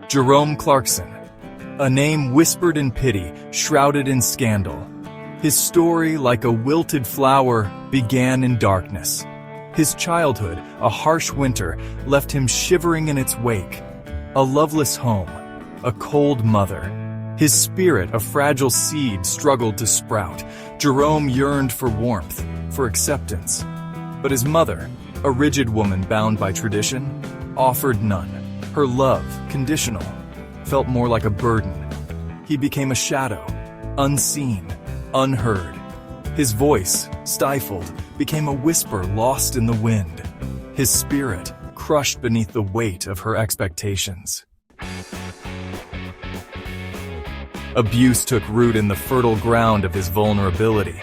Jerome Clarkson, a name whispered in pity, shrouded in scandal. His story, like a wilted flower, began in darkness. His childhood, a harsh winter, left him shivering in its wake. A loveless home, a cold mother. His spirit, a fragile seed, struggled to sprout. Jerome yearned for warmth, for acceptance. But his mother, a rigid woman bound by tradition, offered none. Her love, conditional, felt more like a burden. He became a shadow, unseen, unheard. His voice, stifled, became a whisper lost in the wind. His spirit, crushed beneath the weight of her expectations. Abuse took root in the fertile ground of his vulnerability.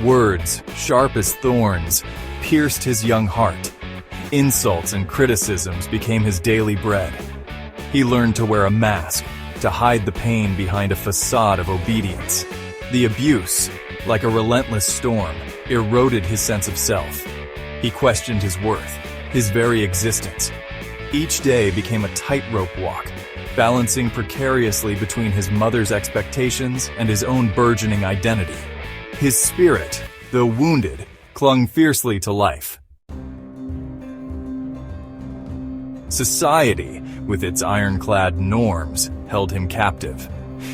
Words, sharp as thorns, pierced his young heart. Insults and criticisms became his daily bread. He learned to wear a mask, to hide the pain behind a facade of obedience. The abuse, like a relentless storm, eroded his sense of self. He questioned his worth, his very existence. Each day became a tightrope walk, balancing precariously between his mother's expectations and his own burgeoning identity. His spirit, though wounded, clung fiercely to life. Society, with its ironclad norms, held him captive.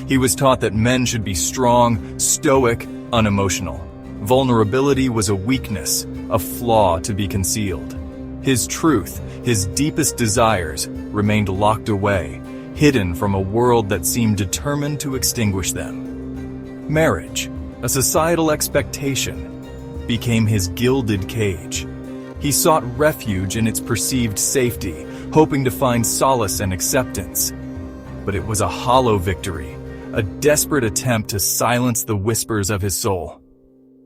He was taught that men should be strong, stoic, unemotional. Vulnerability was a weakness, a flaw to be concealed. His truth, his deepest desires, remained locked away, hidden from a world that seemed determined to extinguish them. Marriage, a societal expectation, became his gilded cage. He sought refuge in its perceived safety, hoping to find solace and acceptance. But it was a hollow victory, a desperate attempt to silence the whispers of his soul.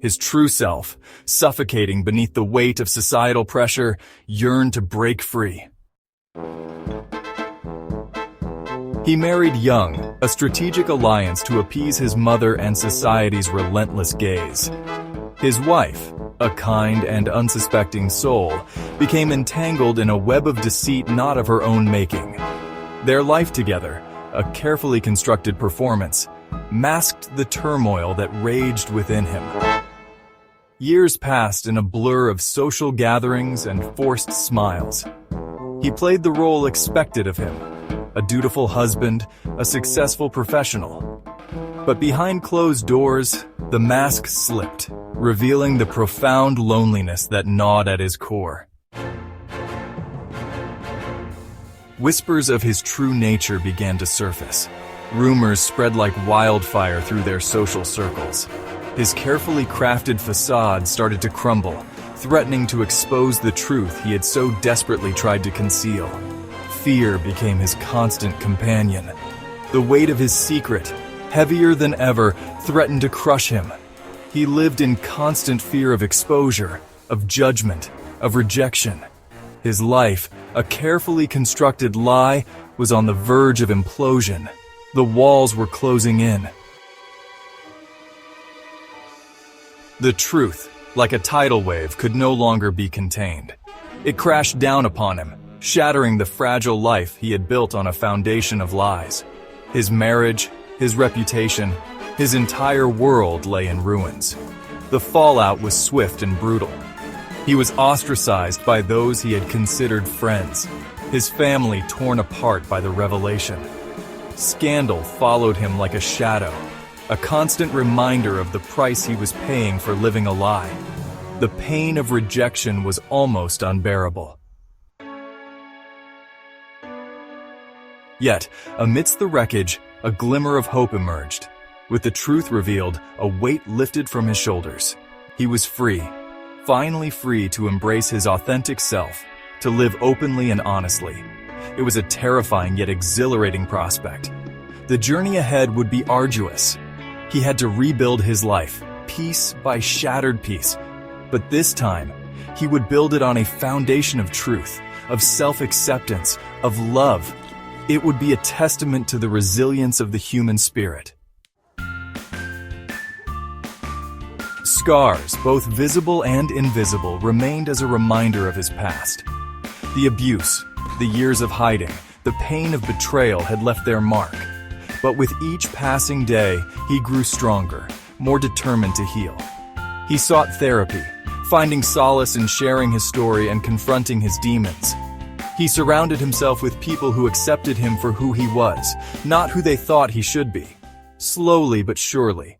His true self, suffocating beneath the weight of societal pressure, yearned to break free. He married young, a strategic alliance to appease his mother and society's relentless gaze. His wife, a kind and unsuspecting soul, became entangled in a web of deceit not of her own making. Their life together, a carefully constructed performance, masked the turmoil that raged within him. Years passed in a blur of social gatherings and forced smiles. He played the role expected of him, a dutiful husband, a successful professional. But behind closed doors, the mask slipped, revealing the profound loneliness that gnawed at his core. Whispers of his true nature began to surface. Rumors spread like wildfire through their social circles. His carefully crafted facade started to crumble, threatening to expose the truth he had so desperately tried to conceal. Fear became his constant companion. The weight of his secret, heavier than ever, threatened to crush him. He lived in constant fear of exposure, of judgment, of rejection. His life, a carefully constructed lie, was on the verge of implosion. The walls were closing in. The truth, like a tidal wave, could no longer be contained. It crashed down upon him, shattering the fragile life he had built on a foundation of lies. His marriage, his reputation, his entire world lay in ruins. The fallout was swift and brutal. He was ostracized by those he had considered friends, his family torn apart by the revelation. Scandal followed him like a shadow, a constant reminder of the price he was paying for living a lie. The pain of rejection was almost unbearable. Yet, amidst the wreckage, a glimmer of hope emerged. With the truth revealed, a weight lifted from his shoulders. He was free, finally free to embrace his authentic self, to live openly and honestly. It was a terrifying yet exhilarating prospect. The journey ahead would be arduous. He had to rebuild his life, piece by shattered piece. But this time, he would build it on a foundation of truth, of self-acceptance, of love. It would be a testament to the resilience of the human spirit. Scars, both visible and invisible, remained as a reminder of his past. The abuse, the years of hiding, The pain of betrayal had left their mark. But with each passing day, he grew stronger, more determined to heal. He sought therapy, finding solace in sharing his story and confronting his demons. He surrounded himself with people who accepted him for who he was, not who they thought he should be. Slowly but surely.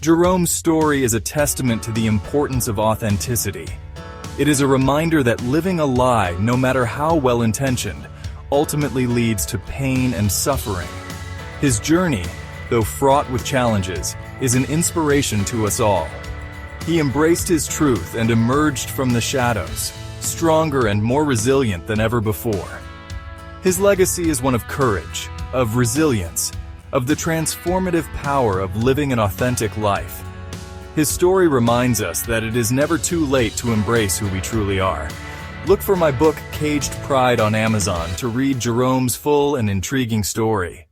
Jerome's story is a testament to the importance of authenticity. It is a reminder that living a lie, no matter how well-intentioned, ultimately leads to pain and suffering. His journey, though fraught with challenges, is an inspiration to us all. He embraced his truth and emerged from the shadows, stronger and more resilient than ever before. His legacy is one of courage, of resilience, of the transformative power of living an authentic life. His story reminds us that it is never too late to embrace who we truly are. Look for my book, Caged Pride, on Amazon to read Jerome's full and intriguing story.